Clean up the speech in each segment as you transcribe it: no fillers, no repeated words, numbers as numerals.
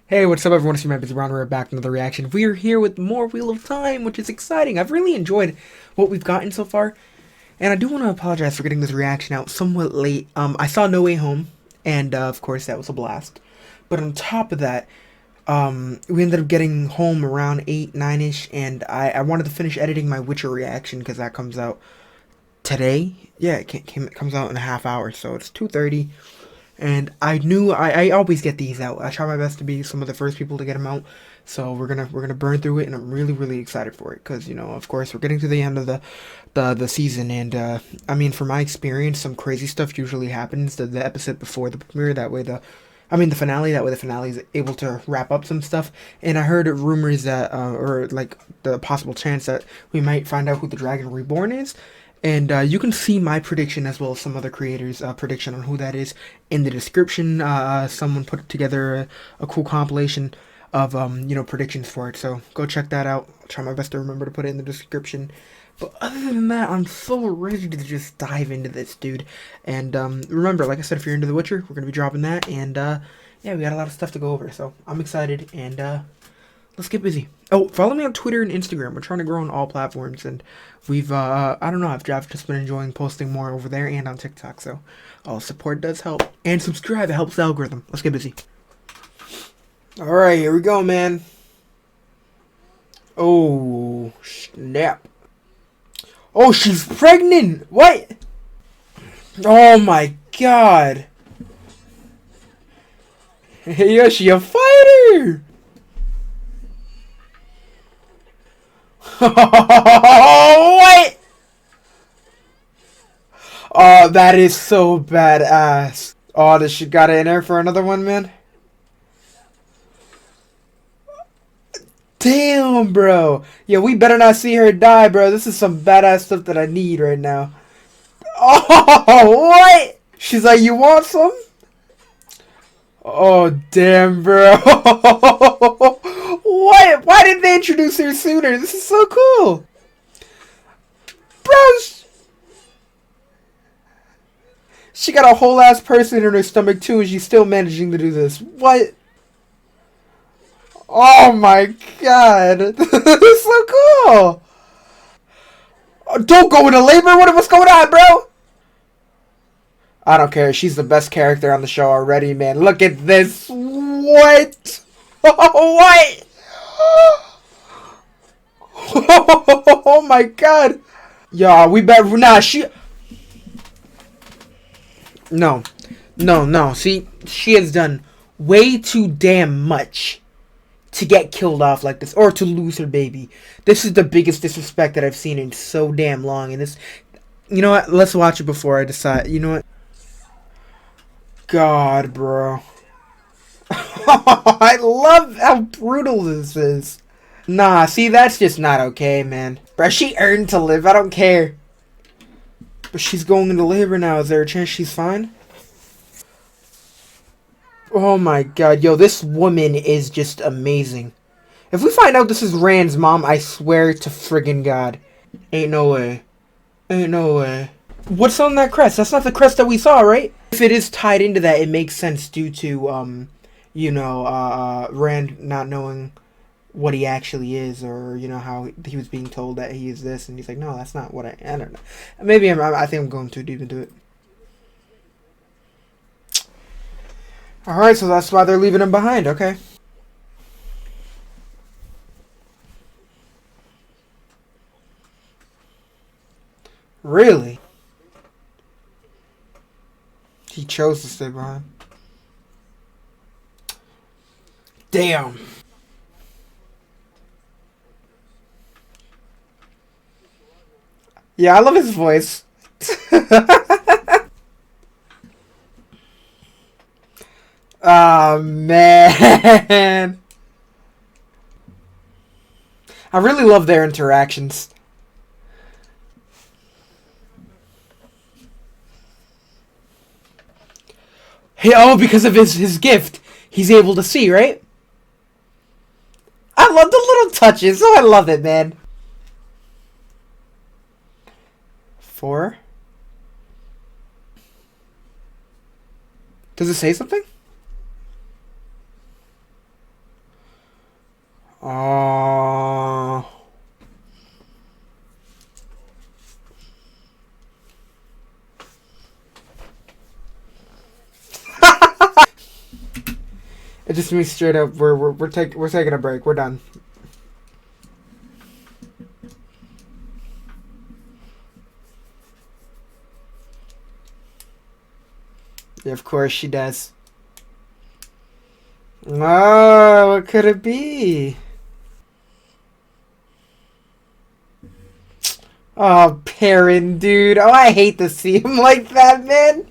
Hey, what's up everyone, it's your man Busy Brown. We're back with another reaction. We are here with more Wheel of Time, which is exciting. I've really enjoyed what we've gotten so far. And I do want to apologize for getting this reaction out somewhat late. I saw No Way Home, and of course that was a blast. But on top of that, we ended up getting home around 8, 9-ish, and I wanted to finish editing my Witcher reaction because that comes out today. Yeah, it comes out in a half hour, so it's 2:30. And I knew I always get these out. I try my best to be some of the first people to get them out. So we're gonna burn through it, and I'm really excited for it because of course we're getting to the end of the season, and I mean, from my experience, some crazy stuff usually happens the episode before the premiere. That way the finale. That way the finale is able to wrap up some stuff. And I heard rumors that or like the possible chance that we might find out who the Dragon Reborn is. And you can see my prediction as well as some other creators' prediction on who that is in the description. Someone put together a cool compilation of predictions for it. So go check that out. I'll try my best to remember to put it in the description. But other than that, I'm so ready to just dive into this, dude. And remember, like I said, if you're into The Witcher, we're gonna be dropping that. And yeah, we got a lot of stuff to go over. So I'm excited, and let's get busy. Oh, follow me on Twitter and Instagram. We're trying to grow on all platforms, and we've, I don't know, I've just been enjoying posting more over there and on TikTok, so all support does help. And subscribe, it helps the algorithm. Let's get busy. Alright, here we go, man. Oh, snap. Oh, she's pregnant! What? Oh my god. Hey, she a fighter! What? Oh, that is so badass. Oh, does she got it in her for another one, man? Damn, bro. Yeah, we better not see her die, bro. This is some badass stuff that I need right now. Oh, what? She's like, you want some? Oh, damn, bro. What? Why didn't they introduce her sooner? This is so cool. Bro, she got a whole ass person in her stomach too, and she's still managing to do this. What? Oh my god. This is so cool. Oh, don't go into labor. What's going on, bro? I don't care. She's the best character on the show already, man. Look at this. What? What? Oh my god. Yeah, we better. Nah, she. No. No. See, she has done way too damn much to get killed off like this, or to lose her baby. This is the biggest disrespect that I've seen in so damn long. And this. You know what? Let's watch it before I decide. You know what? God, bro. I love how brutal this is. Nah, see, that's just not okay, man. Bro, she earned to live. I don't care. But she's going into labor now. Is there a chance she's fine? Oh my god. Yo, this woman is just amazing. If we find out this is Rand's mom, I swear to friggin' God. Ain't no way. Ain't no way. What's on that crest? That's not the crest that we saw, right? If it is tied into that, it makes sense due to, Rand not knowing what he actually is, or, how he was being told that he is this, and he's like, no, that's not what I don't know. Maybe I think I'm going too deep into it. Alright, so that's why they're leaving him behind, okay. Really? He chose to stay behind. Damn. Yeah, I love his voice. Oh, man. I really love their interactions. Oh, because of his gift, he's able to see, right? I love the little touches. Oh, I love it, man. 4. Does it say something? It just means straight up we're taking a break. We're done. Yeah, of course she does. Oh, what could it be? Oh, Perrin, dude. Oh, I hate to see him like that, man.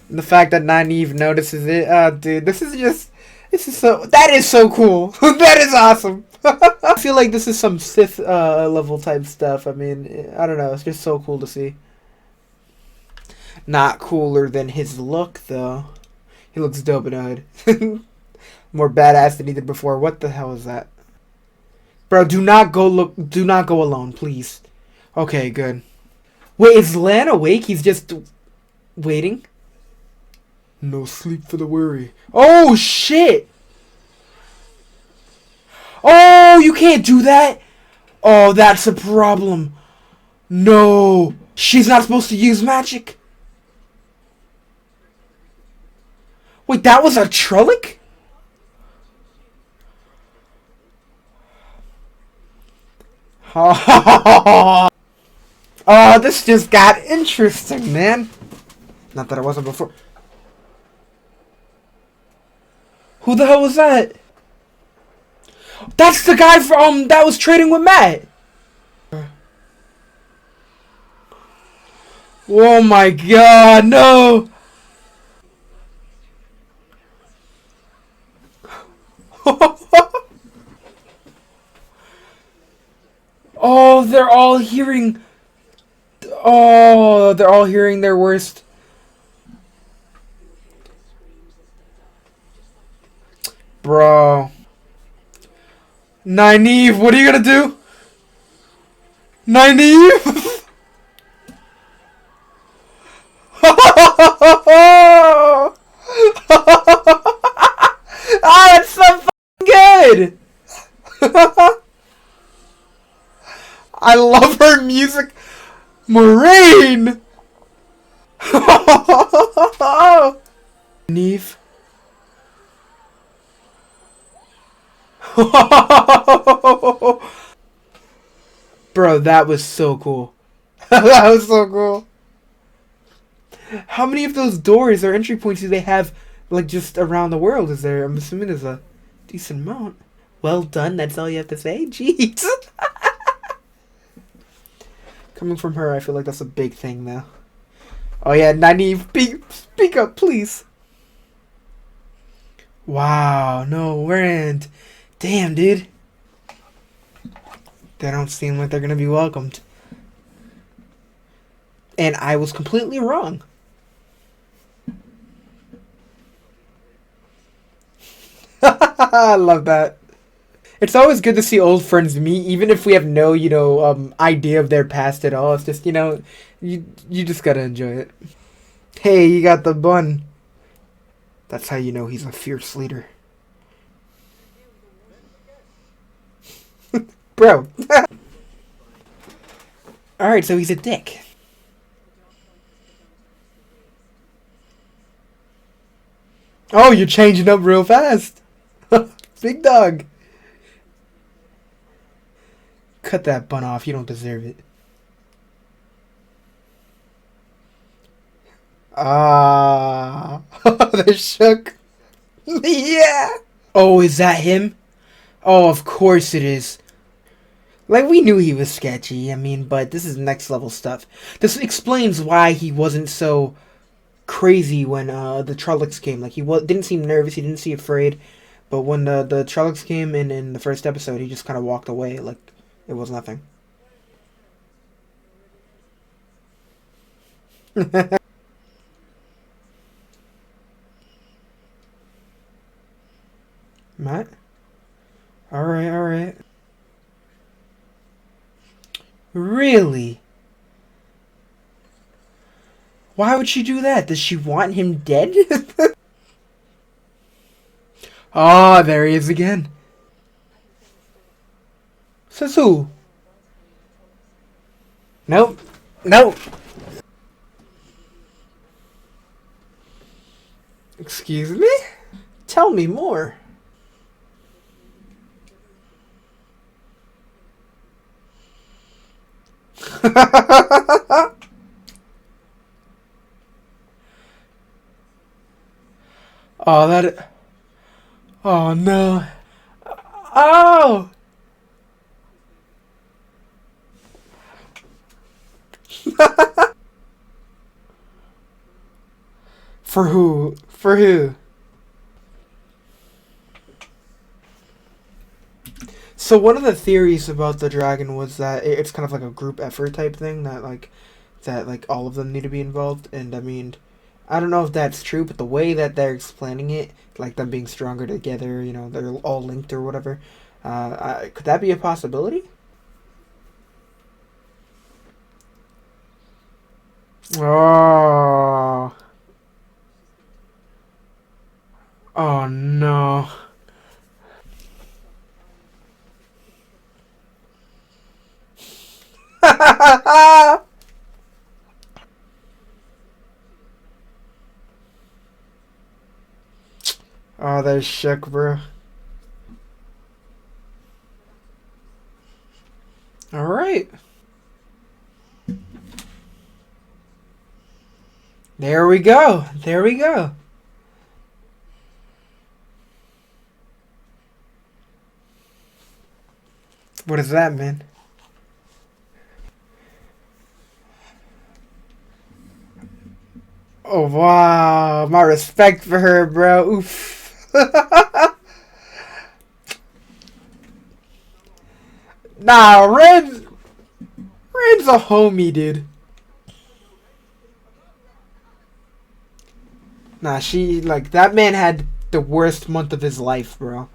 And the fact that Nynaeve notices it. Oh, dude, this is so, that is so cool. That is awesome. I feel like this is some Sith level type stuff. I mean, I don't know. It's just so cool to see. Not cooler than his look, though. He looks dope in a hood. More badass than he did before. What the hell is that? Bro, do not go alone, please. Okay, good. Wait, is Lan awake? He's just waiting? No sleep for the weary. Oh, shit! Oh, you can't do that! Oh, that's a problem. No! She's not supposed to use magic? Wait, that was a Trolloc? Oh, this just got interesting, man. Not that it wasn't before. Who the hell was that? That's the guy from that was trading with Matt. Oh my god, no. Oh, they're all hearing. Oh, they're all hearing their worst. Bro. Nynaeve, what are you gonna do? Nynaeve? Oh, that's so fucking good! I love her music. Moraine! Nynaeve. Bro, that was so cool. That was so cool. How many of those doors or entry points do they have, like, just around the world? Is there? I'm assuming there's a decent amount. Well done, that's all you have to say? Jeez. Coming from her, I feel like that's a big thing now. Oh yeah, Nynaeve, speak up, please. Wow, no, Rand. Damn, dude. They don't seem like they're gonna be welcomed. And I was completely wrong. I love that. It's always good to see old friends meet, even if we have no, idea of their past at all. It's just, you just gotta enjoy it. Hey, you got the bun. That's how you know he's a fierce leader. Bro. Alright, so he's a dick. Oh, you're changing up real fast. Big dog. Cut that bun off. You don't deserve it. Ah. They're shook. Yeah. Oh, is that him? Oh, of course it is. Like, we knew he was sketchy, I mean, but this is next level stuff. This explains why he wasn't so crazy when the Trollocs came. Like, he didn't seem nervous, he didn't seem afraid. But when the Trollocs came in the first episode, he just kind of walked away like it was nothing. Matt? Alright, alright. Really? Why would she do that? Does she want him dead? Ah, there he is again. Says who? Nope. Nope. Excuse me? Tell me more. Oh, that. Oh no. Oh. For who? For who? So one of the theories about the dragon was that it's kind of like a group effort type thing that all of them need to be involved. And I mean, I don't know if that's true, but the way that they're explaining it, like them being stronger together, they're all linked or whatever. Could that be a possibility? Oh. Oh no. Oh, they're shook, bro. All right. There we go. There we go. What is that, man? Oh, wow. My respect for her, bro. Oof. Nah, Red's a homie, dude. Nah, that man had the worst month of his life, bro.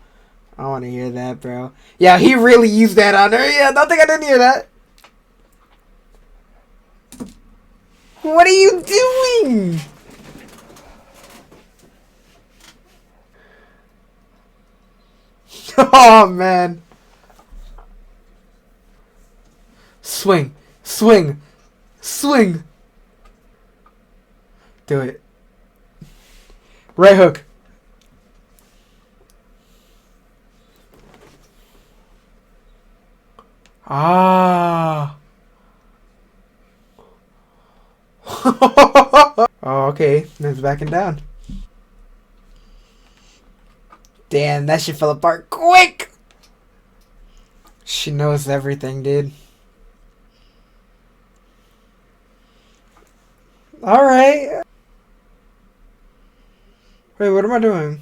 I want to hear that, bro. Yeah, he really used that on her. Yeah, don't think I didn't hear that. What are you doing? Oh, man. Swing. Swing. Swing. Do it. Right hook. Ah. Oh, okay. It's backing down. Damn, that shit fell apart quick. She knows everything, dude. Alright. Wait, what am I doing?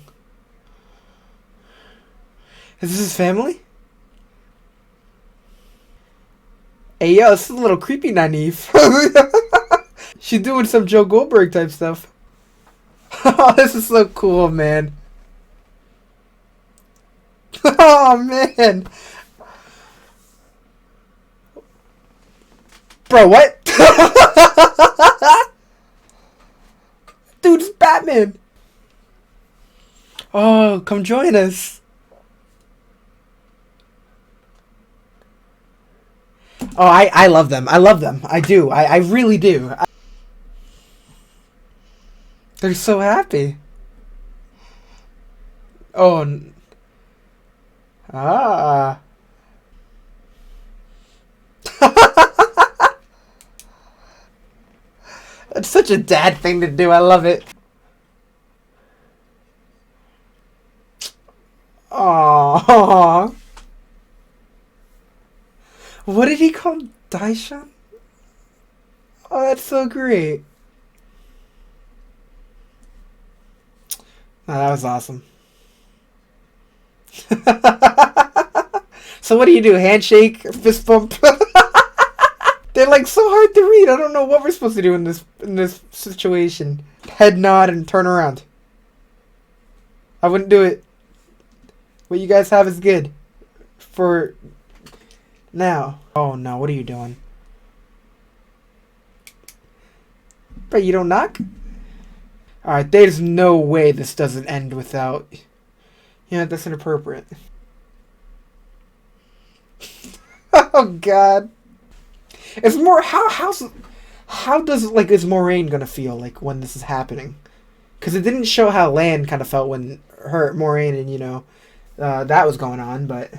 Is this his family? Hey, yo, this is a little creepy, Naive. She's doing some Joe Goldberg type stuff. Oh, this is so cool, man. Oh, man. Bro, what? Dude's Batman. Oh, come join us. Oh, I love them. I love them. I do. I really do. They're so happy. Oh. Ah. That's such a dad thing to do. I love it. Aww. What did he call Daishan? Oh, that's so great. Oh, that was awesome. So what do you do? Handshake? Fist bump? They're like so hard to read. I don't know what we're supposed to do in this situation. Head nod and turn around. I wouldn't do it. What you guys have is good. For now. Oh no, what are you doing? But you don't knock? Alright, there's no way this doesn't end without... Yeah, that's inappropriate. Oh god. It's more... How does, like, is Moraine gonna feel, like, when this is happening? Because it didn't show how Lan kind of felt when her, Moraine, and, that was going on, but...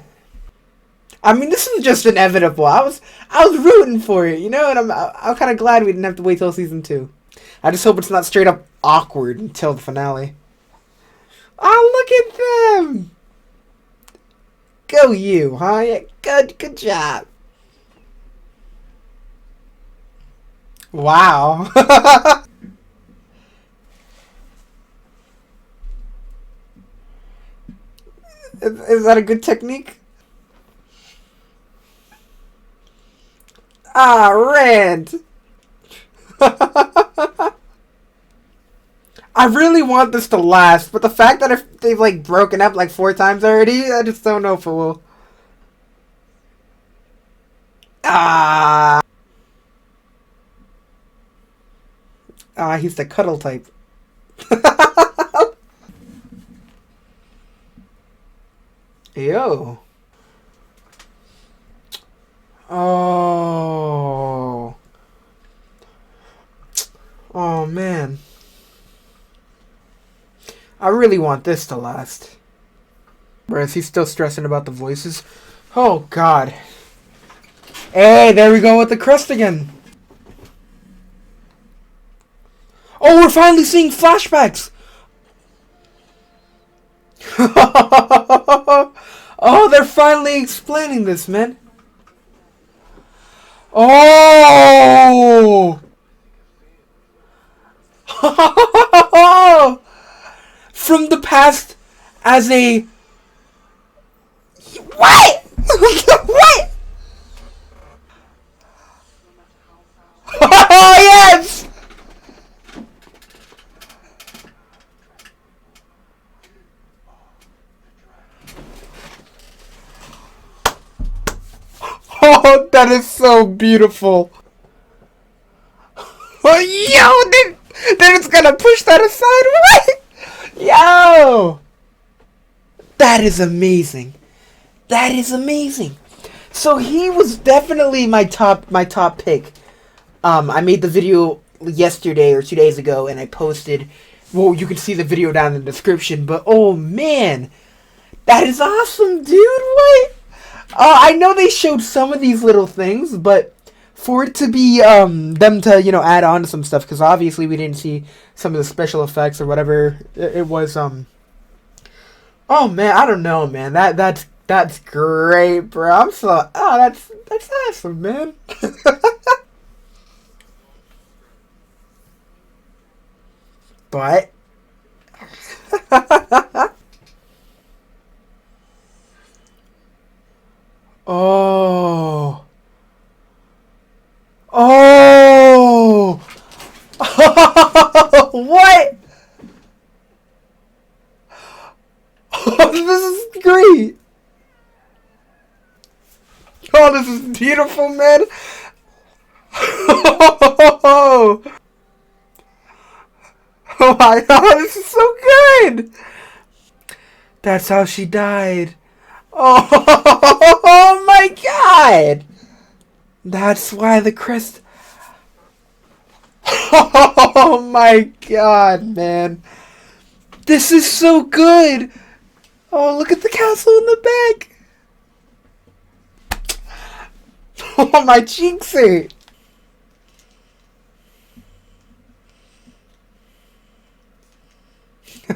I mean, this is just inevitable. I was rooting for it, and I'm kind of glad we didn't have to wait till season 2. I just hope it's not straight up awkward until the finale. Oh, look at them! Go you, huh? Yeah, good job. Wow. Is that a good technique? Ah, Rand! I really want this to last, but the fact that if they've, like, broken up, like, 4 times already, I just don't know if it will. Ah! Ah, he's the cuddle type. Yo. Oh. Oh, man. I really want this to last. Or is he still stressing about the voices? Oh, God. Hey, there we go with the crust again. Oh, we're finally seeing flashbacks. Oh, they're finally explaining this, man. Oh! From the past as a... What? What? Oh, yes! Oh, that is so beautiful. Oh, yo, then it's gonna push that aside. What? Yo! That is amazing. That is amazing. So he was definitely my top pick. I made the video yesterday or 2 days ago, and I posted. Well, you can see the video down in the description. But oh man, that is awesome, dude. What? I know they showed some of these little things, but for it to be them to add on to some stuff, because obviously we didn't see some of the special effects or whatever it was. Oh man, I don't know, man. That's great, bro. I'm so that's awesome, man. But oh. Oh! What? Oh, this is great! Oh, this is beautiful, man! Oh my god, this is so good! That's how she died. Oh my god! That's why the crest... Oh my god, man. This is so good. Oh, look at the castle in the back. Oh, my cheeks hurt.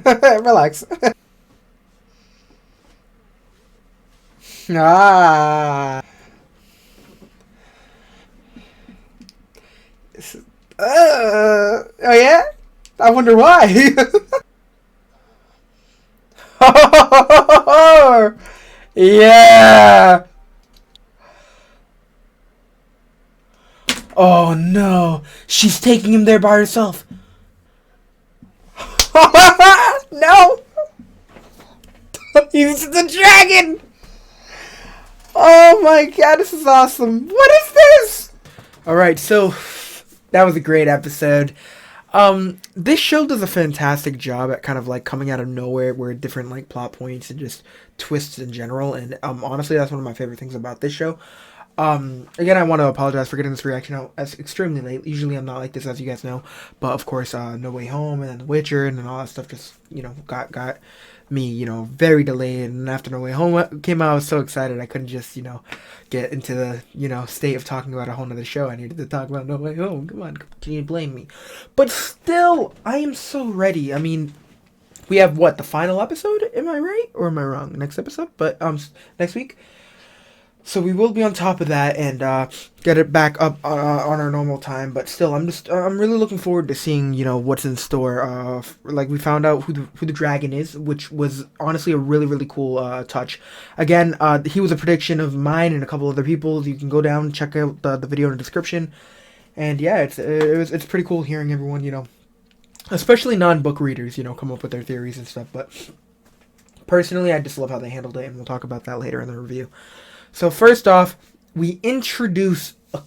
Relax. Ah. Oh yeah? I wonder why. Yeah. Oh no, she's taking him there by herself. No. He's the dragon. Oh my god, this is awesome. What is this? Alright, so that was a great episode. This show does a fantastic job at kind of like coming out of nowhere with different like plot points and just twists in general. And honestly, that's one of my favorite things about this show. Again, I want to apologize for getting this reaction out as extremely late. Usually I'm not like this, as you guys know. But of course, No Way Home and then The Witcher and then all that stuff just, got me, very delayed. And after No Way Home came out, I was so excited I couldn't just, get into the, state of talking about a whole nother show. I needed to talk about No Way Home. Come on, can you blame me? But still, I am so ready. I mean, we have what, the final episode? Am I right or am I wrong? Next episode, but next week. So we will be on top of that and get it back up on our normal time. But still, I'm really looking forward to seeing what's in store. Like we found out who the dragon is, which was honestly a really cool touch. Again, he was a prediction of mine and a couple other people's. You can go down and check out the video in the description. And yeah, it's pretty cool hearing everyone especially non-book readers come up with their theories and stuff. But personally, I just love how they handled it, and we'll talk about that later in the review. So first off, we introduce a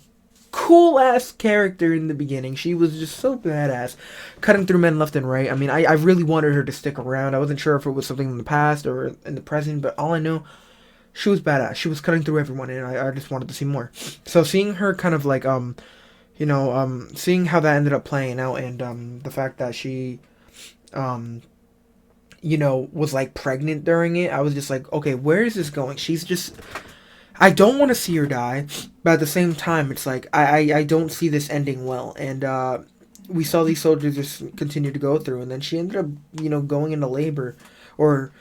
cool-ass character in the beginning. She was just so badass, cutting through men left and right. I mean, I really wanted her to stick around. I wasn't sure if it was something in the past or in the present, but all I knew, she was badass. She was cutting through everyone, and I just wanted to see more. So seeing her kind of like, seeing how that ended up playing out, and the fact that she, was like pregnant during it, I was just like, okay, where is this going? She's just... I don't want to see her die, but at the same time, it's like, I don't see this ending well. And we saw these soldiers just continue to go through, and then she ended up, going into labor, or,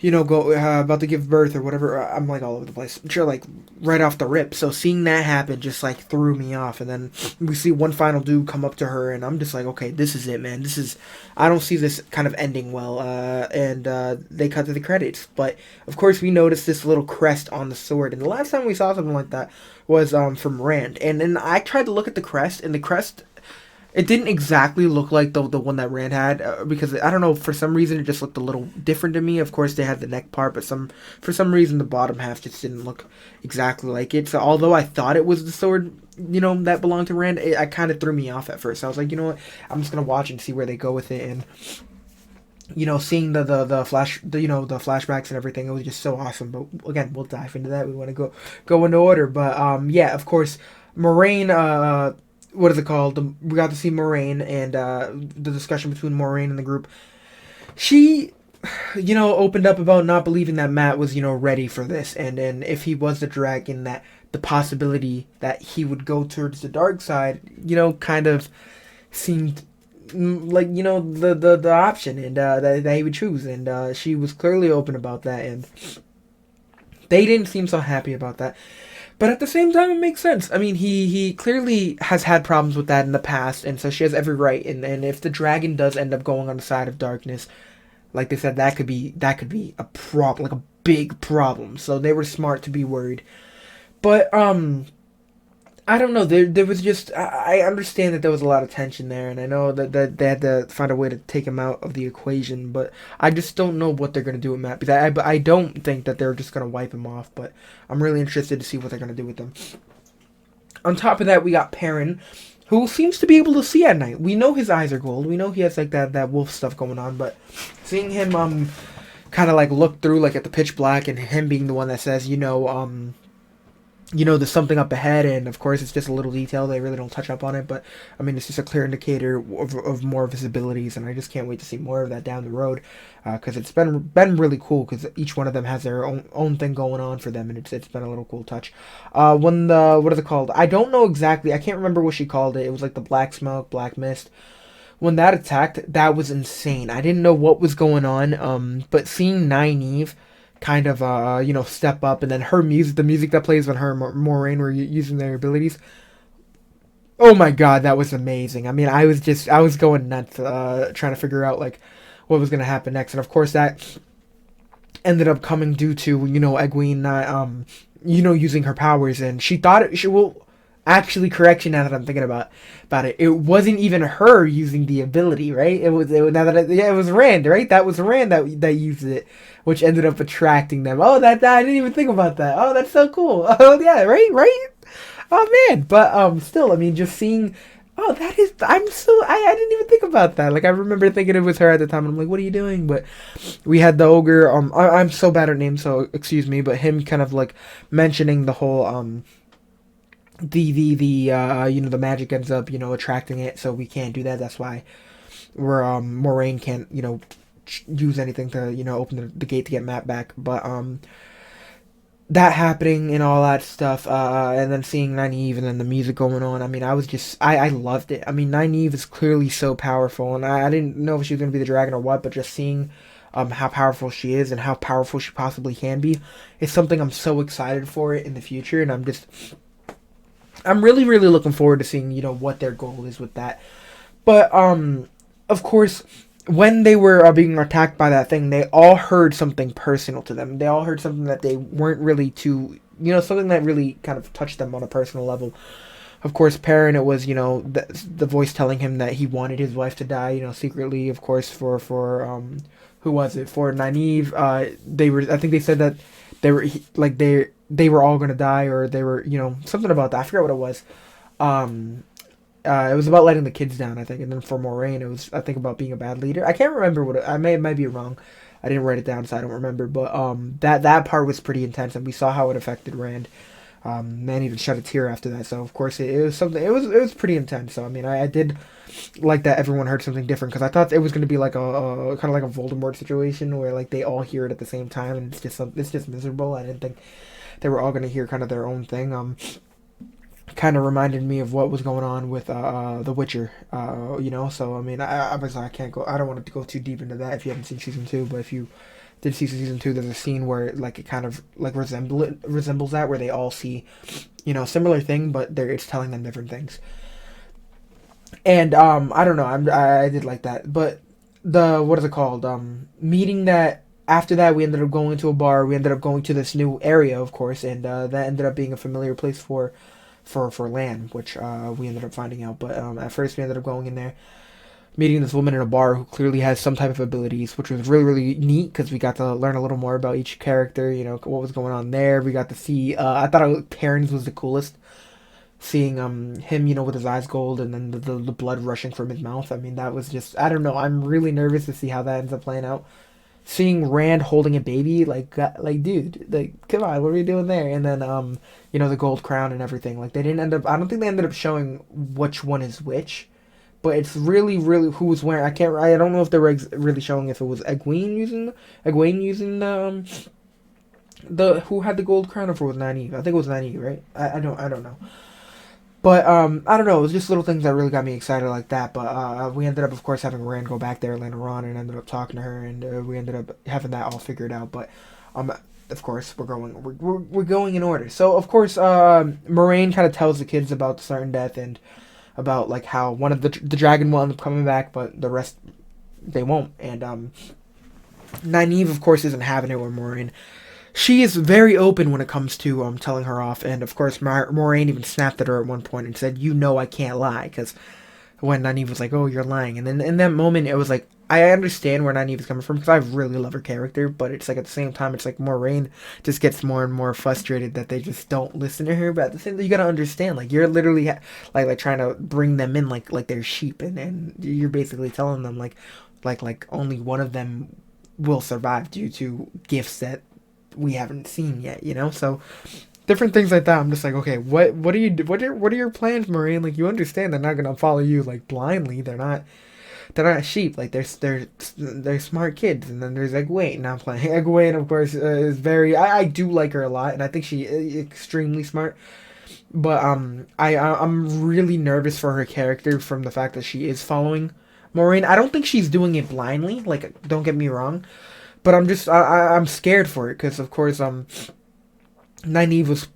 about to give birth or whatever. I'm like all over the place. Sure, like right off the rip. So seeing that happen just like threw me off. And then we see one final dude come up to her, and I'm just like, okay, this is it, man. I don't see this kind of ending well. And they cut to the credits. But of course, we noticed this little crest on the sword. And the last time we saw something like that was from Rand. And then I tried to look at the crest, and the crest, it didn't exactly look like the one that Rand had, because I don't know, for some reason it just looked a little different to me. Of course they had the neck part, but for some reason the bottom half just didn't look exactly like it. So although I thought it was the sword, that belonged to Rand, I kind of threw me off at first. I was like, you know what, I'm just gonna watch and see where they go with it. And seeing the flashbacks and everything, it was just so awesome. But again, we'll dive into that. We want to go into order, but yeah, of course, Moraine, what is it called? We got to see Moraine and the discussion between Moraine and the group. She, opened up about not believing that Matt was, ready for this. And if he was the dragon, that the possibility that he would go towards the dark side, kind of seemed like, the option, and that he would choose. And she was clearly open about that. And they didn't seem so happy about that. But at the same time, it makes sense. I mean, he clearly has had problems with that in the past, and so she has every right. And if the dragon does end up going on the side of darkness, like they said, that could be a problem, like a big problem. So they were smart to be worried. But I don't know. There was just, I understand that there was a lot of tension there, and I know that they had to find a way to take him out of the equation, but I just don't know what they're going to do with Matt, because I don't think that they're just going to wipe him off, but I'm really interested to see what they're going to do with him. On top of that, we got Perrin, who seems to be able to see at night. We know his eyes are gold. We know he has like that wolf stuff going on, but seeing him kind of like look through like at the pitch black, and him being the one that says, there's something up ahead, and of course it's just a little detail. They really don't touch up on it, but I mean, it's just a clear indicator of more of his abilities, and I just can't wait to see more of that down the road, because it's been really cool, because each one of them has their own thing going on for them, and it's been a little cool touch. When what is it called? I don't know exactly. I can't remember what she called it. It was like the black smoke, black mist. When that attacked, that was insane. I didn't know what was going on, but seeing Nynaeve kind of step up, and then her music, the music that plays when her and Moraine were using their abilities, oh my god, that was amazing. I mean, I was going nuts trying to figure out like what was going to happen next, and of course that ended up coming due to Egwene not using her powers, and she thought she will actually, correction, now that I'm thinking about it, it wasn't even her using the ability, right? It was now that it was Rand, right? That was Rand that used it, which ended up attracting them. Oh, that I didn't even think about that. Oh, that's so cool. Oh yeah, right. Oh man, but still, I mean, just seeing. Oh, that is. I didn't even think about that. Like, I remember thinking it was her at the time. And I'm like, what are you doing? But we had the ogre. I'm so bad at names, so excuse me. But him kind of like mentioning the whole the magic ends up attracting it, so we can't do that. That's why we're Moraine can't use anything to open the gate to get Matt back. But that happening and all that stuff, and then seeing Nynaeve and then the music going on. I mean, I loved it. I mean, Nynaeve is clearly so powerful, and I didn't know if she was gonna be the dragon or what, but just seeing how powerful she is and how powerful she possibly can be is something I'm so excited for it in the future, and I'm really really looking forward to seeing what their goal is with that. But of course, when they were being attacked by that thing, they all heard something personal to them. They all heard something that they weren't really too, something that really kind of touched them on a personal level. Of course, Perrin, it was, the voice telling him that he wanted his wife to die, secretly, of course, who was it? For Nynaeve, I think they said that they were, they were all going to die, or they were, something about that. I forget what it was. It was about letting the kids down, I think, and then for Moraine, it was, I think, about being a bad leader. I can't remember I might be wrong. I didn't write it down, so I don't remember. But that part was pretty intense, and we saw how it affected Rand. Man even shed a tear after that. So of course it was something. It was pretty intense. So I mean, I did like that everyone heard something different, because I thought it was going to be like a kind of like a Voldemort situation where like they all hear it at the same time, and it's just miserable. I didn't think they were all going to hear kind of their own thing. Kind of reminded me of what was going on with The Witcher, So I mean, I was like, I can't go. I don't want to go too deep into that if you haven't seen season 2. But if you did see season 2, there's a scene where like it kind of like resembles that, where they all see, similar thing, but it's telling them different things. And I don't know. I did like that, but the what is it called? Meeting that. After that, we ended up going to a bar. We ended up going to this new area, of course, and that ended up being a familiar place for Lan, which we ended up finding out. But at first, we ended up going in there, meeting this woman in a bar who clearly has some type of abilities, which was really, really neat, because we got to learn a little more about each character, what was going on there. We got to see, I thought Terrence was the coolest, seeing him, with his eyes gold, and then the blood rushing from his mouth. I mean, that was just, I don't know, I'm really nervous to see how that ends up playing out. Seeing Rand holding a baby, dude, like, come on, what are we doing there? And then, the gold crown and everything. Like, they didn't end up, I don't think they ended up showing which one is which, but it's really, really who was wearing. I don't know if they were really showing if it was Egwene using the who had the gold crown, or if it was Nynaeve. I think it was Nynaeve, right? I don't know. But I don't know. It was just little things that really got me excited like that. But we ended up, of course, having Rand go back there later on, and ended up talking to her, and we ended up having that all figured out. But of course, we're going in order. So of course, Moraine kind of tells the kids about the certain death, and about like how one of the dragon will end up coming back, but the rest they won't. And Nynaeve, of course, isn't having it with Moraine. She is very open when it comes to telling her off, and of course Moraine even snapped at her at one point and said, I can't lie," because when Nynaeve was like, "Oh, you're lying," and then in that moment it was like, I understand where Nynaeve is coming from, because I really love her character, but it's like at the same time it's like Moraine just gets more and more frustrated that they just don't listen to her. But at the same time, you gotta understand, like, you're literally like trying to bring them in like they're sheep, and you're basically telling them like only one of them will survive due to gifts that we haven't seen yet, so different things like that. I'm just like, okay, what are your plans, Moraine? Like, you understand they're not gonna follow you like blindly. They're not sheep. Like, they're smart kids. And then there's Egwene. Now I'm playing Egwene, of course, is very. I do like her a lot, and I think she is extremely smart. But I'm really nervous for her character, from the fact that she is following Moraine. I don't think she's doing it blindly. Like, don't get me wrong, but I'm scared for it, because of course Nynaeve was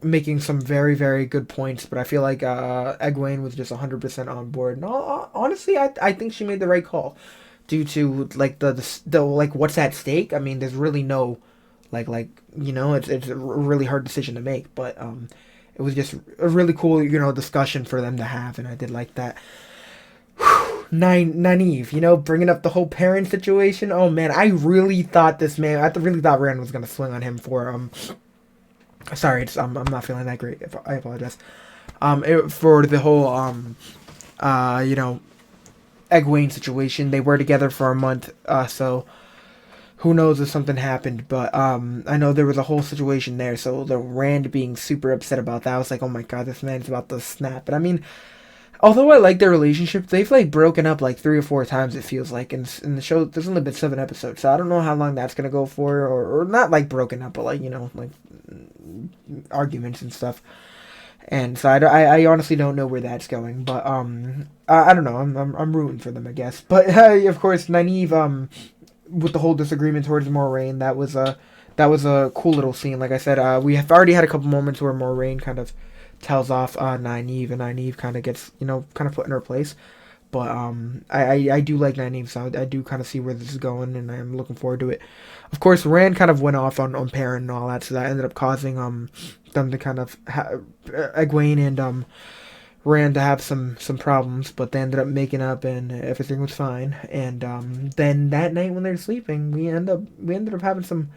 making some very, very good points, but I feel like Egwene was just 100% on board. And honestly, I think she made the right call, due to like the like what's at stake. I mean, there's really no it's a really hard decision to make, but it was just a really cool discussion for them to have, and I did like that. Nynaeve, bringing up the whole parent situation. Oh man, I really thought Rand was gonna swing on him for Sorry, I'm not feeling that great. I apologize. For the whole Egwene situation. They were together for a month, so who knows if something happened, but I know there was a whole situation there. So the Rand being super upset about that, I was like, oh my god, this man's about to snap. But I mean, although I like their relationship, they've like broken up like 3 or 4 times. It feels like in the show. There's only been 7 episodes, so I don't know how long that's gonna go for, or not like broken up, but like like arguments and stuff. And so I honestly don't know where that's going, but I don't know. I'm rooting for them, I guess. But of course, Nynaeve with the whole disagreement towards Moraine, that was a cool little scene. Like I said, we have already had a couple moments where Moraine kind of tells off Nynaeve, and Nynaeve kind of gets kind of put in her place. But I do like Nynaeve, so I do kind of see where this is going, and I'm looking forward to it. Of course, Rand kind of went off on Perrin and all that, so that ended up causing them to kind of Egwene and Rand to have some problems, but they ended up making up and everything was fine. And then that night when they're sleeping, we ended up having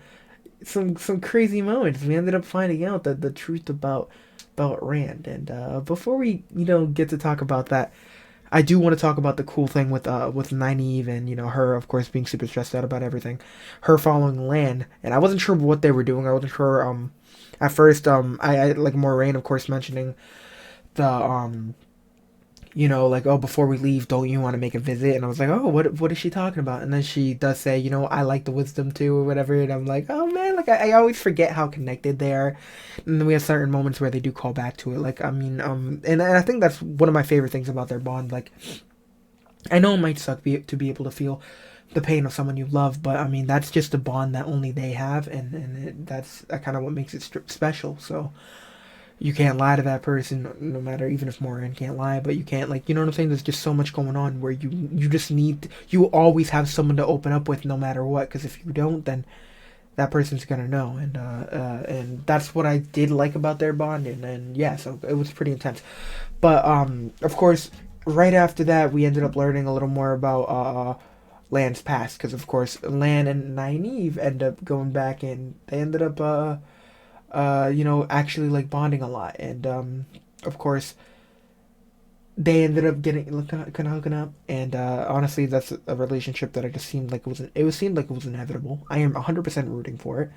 some crazy moments. We ended up finding out that the truth about Rand. And before we get to talk about that, I do want to talk about the cool thing with Nynaeve and her, of course, being super stressed out about everything, her following Lan, and I wasn't sure what they were doing. I wasn't sure at first. I like Moraine, of course, mentioning the like, oh, before we leave, don't you want to make a visit? And I was like, oh, what is she talking about? And then she does say, I like the wisdom too, or whatever. And I'm like, oh man, like I always forget how connected they are. And then we have certain moments where they do call back to it. Like, I mean, and I think that's one of my favorite things about their bond. Like, I know it might suck to be able to feel the pain of someone you love, but I mean, that's just a bond that only they have, and that's kind of what makes it special. So you can't lie to that person, no matter, even if Moran can't lie, but you can't, like, you know what I'm saying? There's just so much going on where you just need, you always have someone to open up with no matter what, because if you don't, then that person's gonna know. And that's what I did like about their bond, and yeah, so it was pretty intense. But of course, right after that, we ended up learning a little more about Lan's past, because of course Lan and Nynaeve end up going back, and they ended up actually like bonding a lot, and of course they ended up getting kind of hooking up, and honestly, that's a relationship that I just seemed like seemed like it was inevitable. I am 100% rooting for it,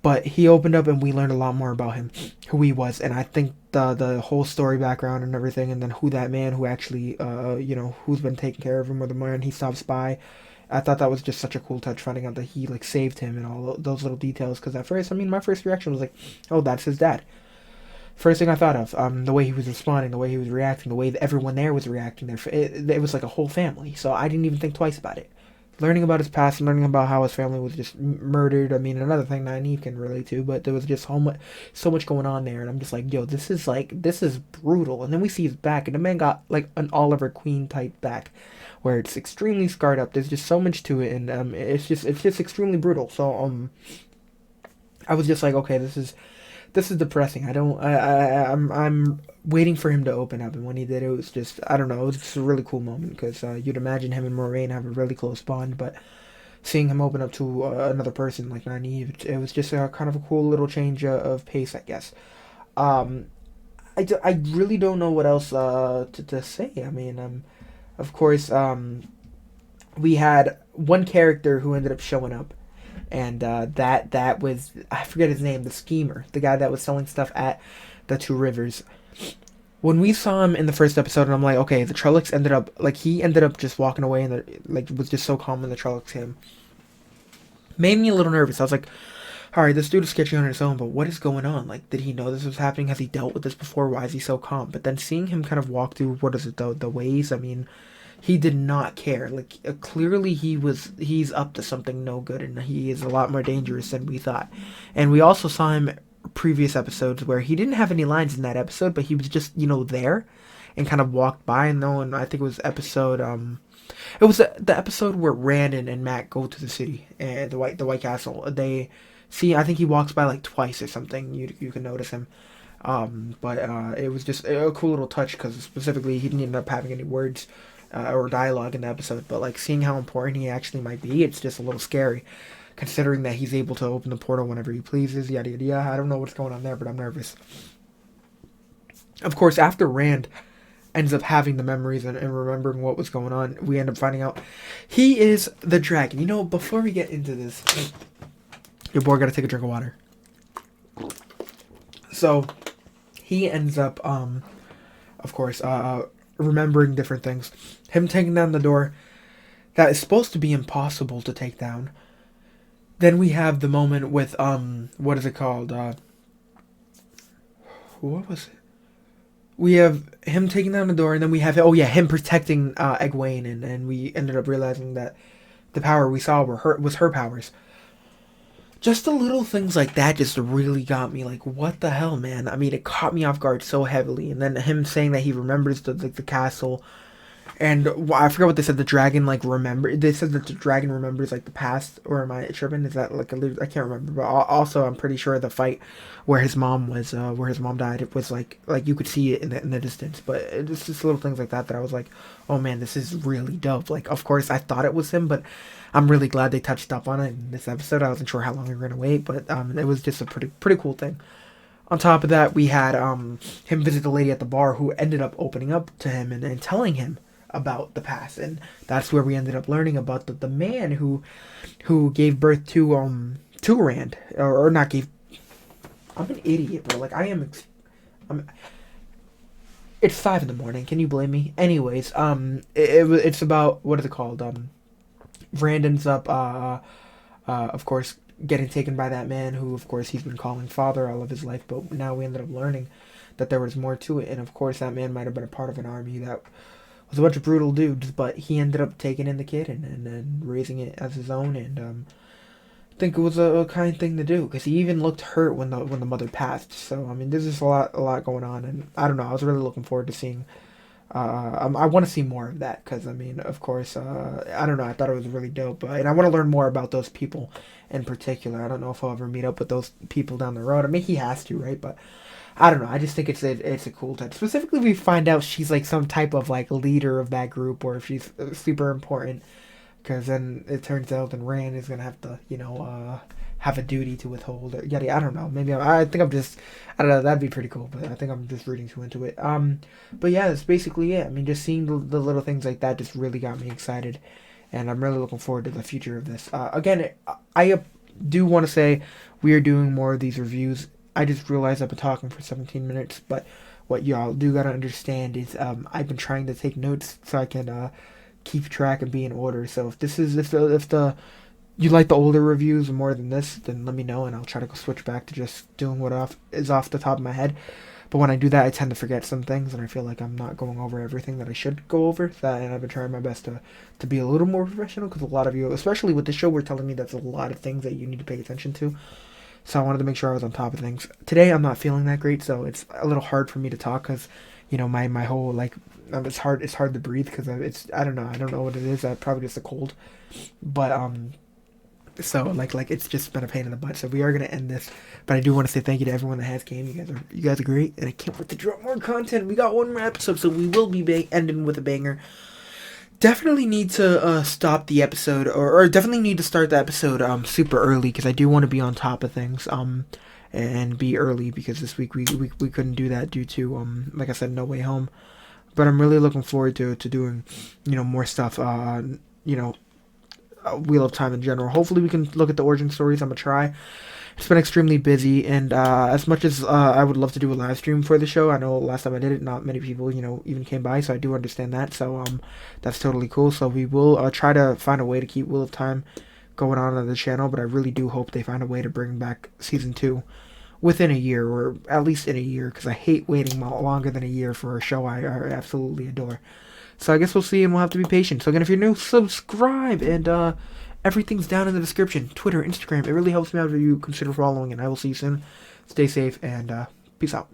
but he opened up, and we learned a lot more about him, who he was, and I think the whole story background and everything, and then who that man who actually who's been taking care of him, or the man he stops by. I thought that was just such a cool touch, finding out that he like saved him and all those little details. Because at first, I mean, my first reaction was like, "Oh, that's his dad." First thing I thought of, the way he was responding, the way he was reacting, the way that everyone there was reacting. It was like a whole family. So I didn't even think twice about it. Learning about his past and learning about how his family was just murdered. I mean, another thing that Nynaeve can relate to, but there was just so much going on there, and I'm just like, yo, this is brutal. And then we see his back, and the man got like an Oliver Queen type back, where it's extremely scarred up. There's just so much to it, and it's just extremely brutal. So I was just like, okay, this is depressing. I'm waiting for him to open up, and when he did, it was just, I don't know, it was just a really cool moment, because you'd imagine him and Moraine have a really close bond, but seeing him open up to another person like Nynaeve, it was just a kind of a cool little change of pace, I guess. Um, I really don't know what else to say. I mean, of course, we had one character who ended up showing up, and that was, I forget his name, the schemer, the guy that was selling stuff at the Two Rivers. When we saw him in the first episode, and I'm like, okay, the Trollocs he ended up just walking away, and like was just so calm when the Trollocs came. Made me a little nervous. I was like, all right, this dude is sketchy on his own, but what is going on? Like, did he know this was happening? Has he dealt with this before? Why is he so calm? But then seeing him kind of walk through, what is it, the ways? I mean, he did not care. Like, clearly he's up to something no good, and he is a lot more dangerous than we thought. And we also saw him previous episodes where he didn't have any lines in that episode, but he was just, there and kind of walked by. And no, and I think it was the episode where Rand and Matt go to the city and the White Castle. They see, I think he walks by like twice or something. You can notice him. But it was just a cool little touch, because specifically he didn't end up having any words or dialogue in the episode. But like, seeing how important he actually might be, it's just a little scary, considering that he's able to open the portal whenever he pleases. Yada yada yada. I don't know what's going on there, but I'm nervous. Of course, after Rand, ends up having the memories and remembering what was going on. We end up finding out he is the dragon. You know, before we get into this, your boy got to take a drink of water. So he ends up, of course, remembering different things. Him taking down the door that is supposed to be impossible to take down. Then we have the moment with, what is it called? What was it? We have him taking down the door, and then we have, him protecting Egwene, and we ended up realizing that the power we saw was her powers. Just the little things like that just really got me like, what the hell, man? I mean, it caught me off guard so heavily. And then him saying that he remembers the castle. And I forgot what they said. The dragon, like, they said that the dragon remembers, like, the past. Or am I tripping? Is that, like, I can't remember. But also, I'm pretty sure the fight where his mom died, it was, like you could see it in the distance. But it's just little things like that I was like, oh, man, this is really dope. Like, of course, I thought it was him, but I'm really glad they touched up on it in this episode. I wasn't sure how long we were going to wait, but it was just a pretty cool thing. On top of that, we had him visit the lady at the bar who ended up opening up to him and telling him about the past, and that's where we ended up learning about the man who gave birth to Rand, or not gave. I'm an idiot, bro. Like it's 5 a.m. Can you blame me? Anyways, it's about, what is it called? Rand ends up, of course, getting taken by that man who, of course, he's been calling father all of his life, but now we ended up learning that there was more to it, and of course, that man might have been a part of an army that was a bunch of brutal dudes, but he ended up taking in the kid and raising it as his own, and I think it was a kind thing to do, because he even looked hurt when the mother passed. So I mean, there's just a lot going on, and I don't know. I was really looking forward to seeing. I want to see more of that, because I mean, of course, I don't know. I thought it was really dope, and I want to learn more about those people in particular. I don't know if I'll ever meet up with those people down the road. I mean, he has to, right? But I don't know. I just think it's a cool touch. Specifically, we find out she's like some type of like leader of that group, or if she's super important. Because then it turns out that Rand is gonna have to, have a duty to withhold. I don't know. Maybe I think I'm just, I don't know. That'd be pretty cool. But I think I'm just reading too into it. But yeah, that's basically it. I mean, just seeing the little things like that just really got me excited, and I'm really looking forward to the future of this. Again, I do want to say we are doing more of these reviews. I just realized I've been talking for 17 minutes, but what y'all do gotta understand is I've been trying to take notes so I can keep track and be in order. So if you like the older reviews more than this, then let me know, and I'll try to go switch back to just doing what is off the top of my head. But when I do that, I tend to forget some things, and I feel like I'm not going over everything that I should go over. And I've been trying my best to be a little more professional, because a lot of you, especially with the show, were telling me that's a lot of things that you need to pay attention to. So I wanted to make sure I was on top of things. Today I'm not feeling that great, so it's a little hard for me to talk, because my whole it's hard to breathe, because I don't know what it is. Probably just a cold, but so it's just been a pain in the butt. So we are gonna end this, but I do want to say thank you to everyone that has came. You guys are great, and I can't wait to drop more content. We got one more episode, so we will be ending with a banger. Definitely need to stop the episode, or definitely need to start the episode super early, because I do want to be on top of things and be early, because this week we couldn't do that due to like I said, No Way Home. But I'm really looking forward to doing more stuff, Wheel of Time in general. Hopefully we can look at the origin stories. I'm gonna try. It's been extremely busy, and as much as I would love to do a live stream for the show, I know last time I did it, not many people, even came by, so I do understand that. So that's totally cool. So we will try to find a way to keep Wheel of Time going on the channel, but I really do hope they find a way to bring back season 2 within a year, or at least in a year, because I hate waiting longer than a year for a show I absolutely adore. So I guess we'll see, and we'll have to be patient. So again, if you're new, subscribe, and everything's down in the description. Twitter, Instagram. It really helps me out if you consider following, and I will see you soon. Stay safe, and peace out.